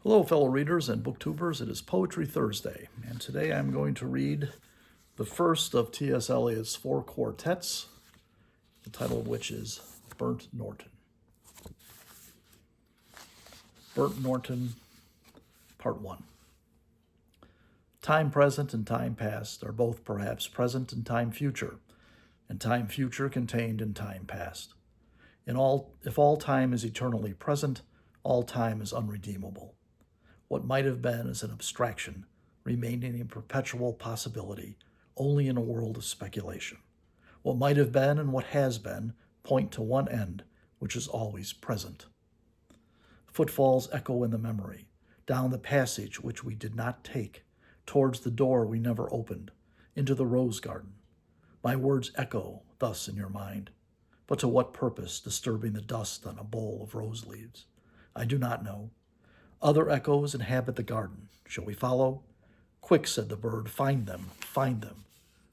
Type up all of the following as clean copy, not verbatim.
Hello, fellow readers and booktubers. It is Poetry Thursday, and today I'm going to read the first of T.S. Eliot's 4 quartets, the title of which is Burnt Norton. Burnt Norton, Part 1. Time present and time past are both perhaps present and time future contained in time past. If all time is eternally present, all time is unredeemable. What might have been is an abstraction, remaining a perpetual possibility only in a world of speculation. What might have been and what has been point to one end, which is always present. Footfalls echo in the memory, down the passage which we did not take, towards the door we never opened, into the rose garden. My words echo thus in your mind, but to what purpose disturbing the dust on a bowl of rose leaves? I do not know. Other echoes inhabit the garden. Shall we follow? Quick, said the bird, find them, find them.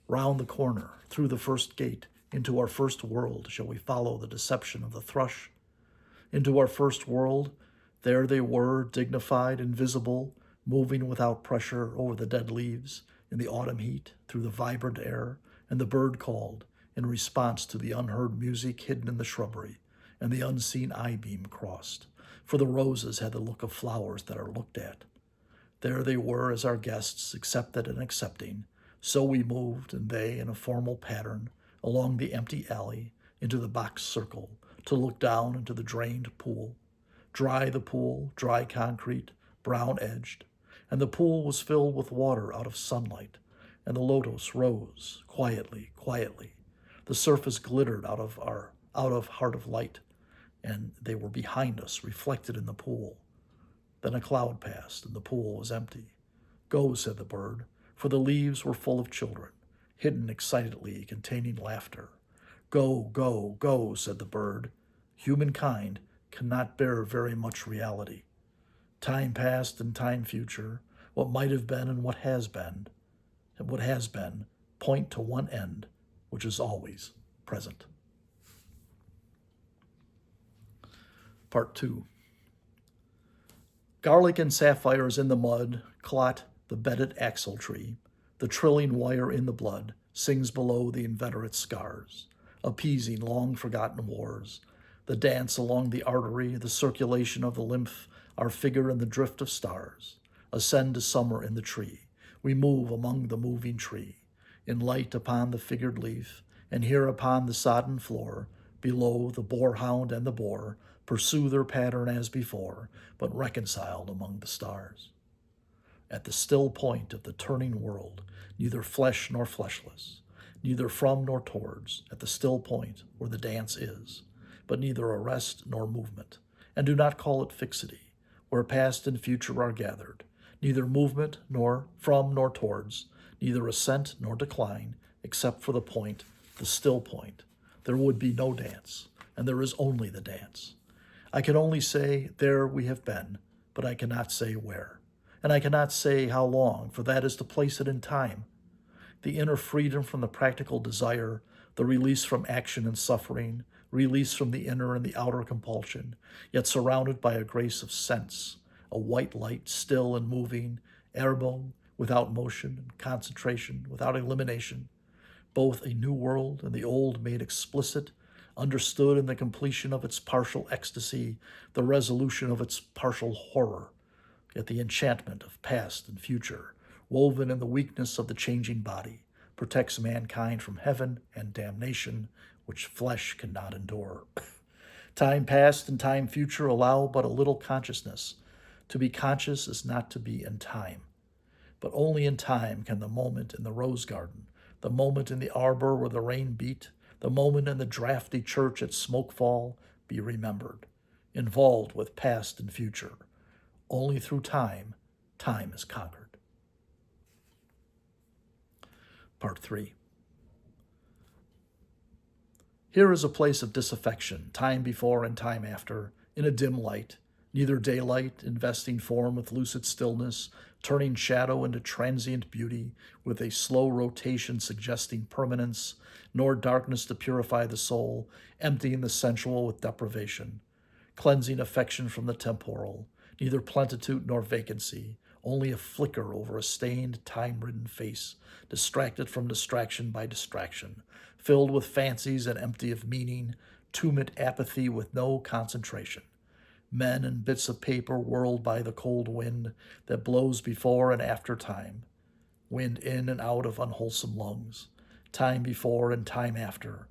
Round the corner, through the first gate, into our first world shall we follow the deception of the thrush. Into our first world, there they were, dignified, invisible, moving without pressure over the dead leaves, in the autumn heat, through the vibrant air, and the bird called, in response to the unheard music hidden in the shrubbery, and the unseen eye-beam crossed, for the roses had the look of flowers that are looked at. There they were as our guests, accepted and accepting. So we moved, and they, in a formal pattern, along the empty alley, into the box circle, to look down into the drained pool. The pool, dry concrete, brown-edged, and the pool was filled with water out of sunlight, and the lotus rose, quietly, quietly. The surface glittered out of heart of light, and they were behind us, reflected in the pool. Then a cloud passed, and the pool was empty. Go, said the bird, for the leaves were full of children, hidden excitedly, containing laughter. Go, go, go, said the bird. Humankind cannot bear very much reality. Time past and time future, what might have been and what has been, point to one end, which is always present. Part 2. Garlic and sapphires in the mud clot the bedded axle tree. The trilling wire in the blood sings below the inveterate scars, appeasing long-forgotten wars. The dance along the artery, the circulation of the lymph, our figure in the drift of stars. Ascend to summer in the tree. We move among the moving tree, in light upon the figured leaf, and here upon the sodden floor, below the boarhound and the boar, pursue their pattern as before, but reconciled among the stars. At the still point of the turning world, neither flesh nor fleshless, neither from nor towards, at the still point where the dance is, but neither arrest nor movement, and do not call it fixity, where past and future are gathered, neither movement nor from nor towards, neither ascent nor decline, except for the point, the still point. There would be no dance, and there is only the dance. I can only say, there we have been, but I cannot say where. And I cannot say how long, for that is to place it in time. The inner freedom from the practical desire, the release from action and suffering, release from the inner and the outer compulsion, yet surrounded by a grace of sense, a white light, still and moving, airborne, without motion and concentration, without elimination, both a new world and the old made explicit, understood in the completion of its partial ecstasy, the resolution of its partial horror, yet the enchantment of past and future, woven in the weakness of the changing body, protects mankind from heaven and damnation, which flesh cannot endure. Time past and time future allow but a little consciousness. To be conscious is not to be in time, but only in time can the moment in the rose garden, the moment in the arbor where the rain beat, the moment in the drafty church at Smokefall be remembered, involved with past and future. Only through time, time is conquered. Part 3. Here is a place of disaffection, time before and time after, in a dim light, neither daylight, investing form with lucid stillness, turning shadow into transient beauty, with a slow rotation suggesting permanence, nor darkness to purify the soul, emptying the sensual with deprivation, cleansing affection from the temporal, neither plenitude nor vacancy, only a flicker over a stained, time-ridden face, distracted from distraction by distraction, filled with fancies and empty of meaning, tumid apathy with no concentration. Men and bits of paper whirled by the cold wind that blows before and after time, wind in and out of unwholesome lungs, time before and time after,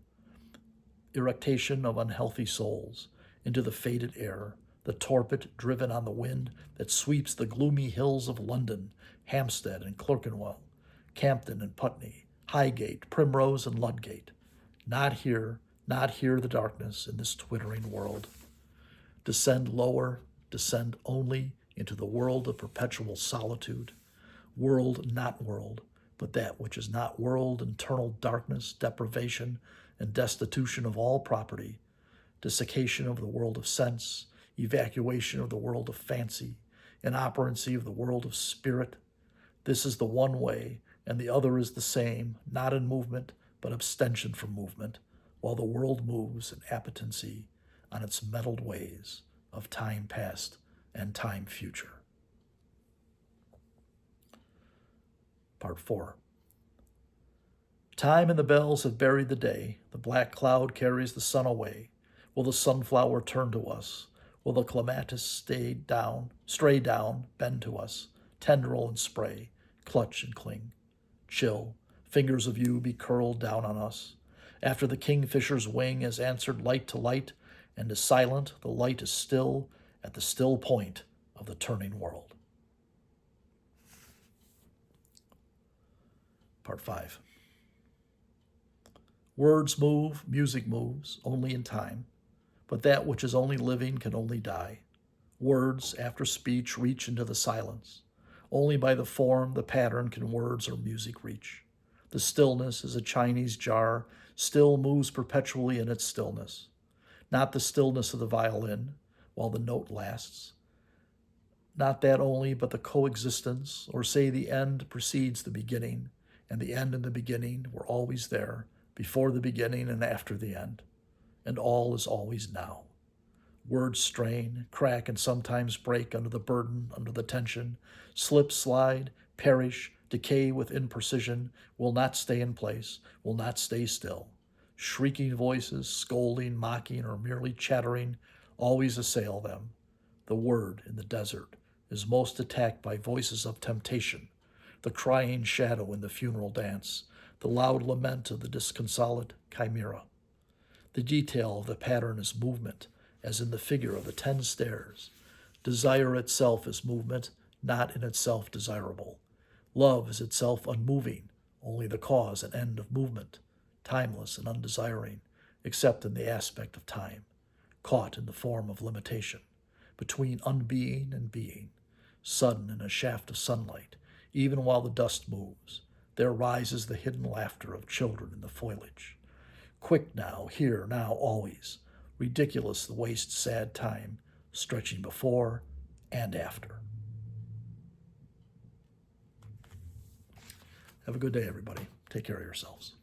eructation of unhealthy souls into the faded air, the torpid driven on the wind that sweeps the gloomy hills of London, Hampstead and Clerkenwell, Campden and Putney, Highgate, Primrose and Ludgate. Not here, not here the darkness in this twittering world. Descend lower, descend only into the world of perpetual solitude, world not world, but that which is not world, internal darkness, deprivation, and destitution of all property, desiccation of the world of sense, evacuation of the world of fancy, inoperancy of the world of spirit. This is the one way, and the other is the same, not in movement, but abstention from movement, while the world moves in appetency on its meddled ways of time past and time future. Part 4. Time and the bells have buried the day. The black cloud carries the sun away. Will the sunflower turn to us? Will the clematis stray down, bend to us, tendril and spray, clutch and cling? Chill, fingers of you be curled down on us. After the kingfisher's wing has answered light to light, and is silent, the light is still at the still point of the turning world. Part 5. Words move, music moves, only in time, but that which is only living can only die. Words, after speech, reach into the silence. Only by the form, the pattern, can words or music reach. The stillness is a Chinese jar, still moves perpetually in its stillness. Not the stillness of the violin, while the note lasts. Not that only, but the coexistence, or say the end precedes the beginning, and the end and the beginning were always there, before the beginning and after the end, and all is always now. Words strain, crack, and sometimes break under the burden, under the tension, slip, slide, perish, decay with imprecision, will not stay in place, will not stay still. Shrieking voices, scolding, mocking, or merely chattering, always assail them. The word in the desert is most attacked by voices of temptation, the crying shadow in the funeral dance, the loud lament of the disconsolate chimera. The detail of the pattern is movement, as in the figure of the 10 stairs. Desire itself is movement, not in itself desirable. Love is itself unmoving, only the cause and end of movement, timeless and undesiring, except in the aspect of time, caught in the form of limitation, between unbeing and being, sudden in a shaft of sunlight, even while the dust moves. There rises the hidden laughter of children in the foliage. Quick now, here, now, always. Ridiculous the waste, sad time, stretching before and after. Have a good day, everybody. Take care of yourselves.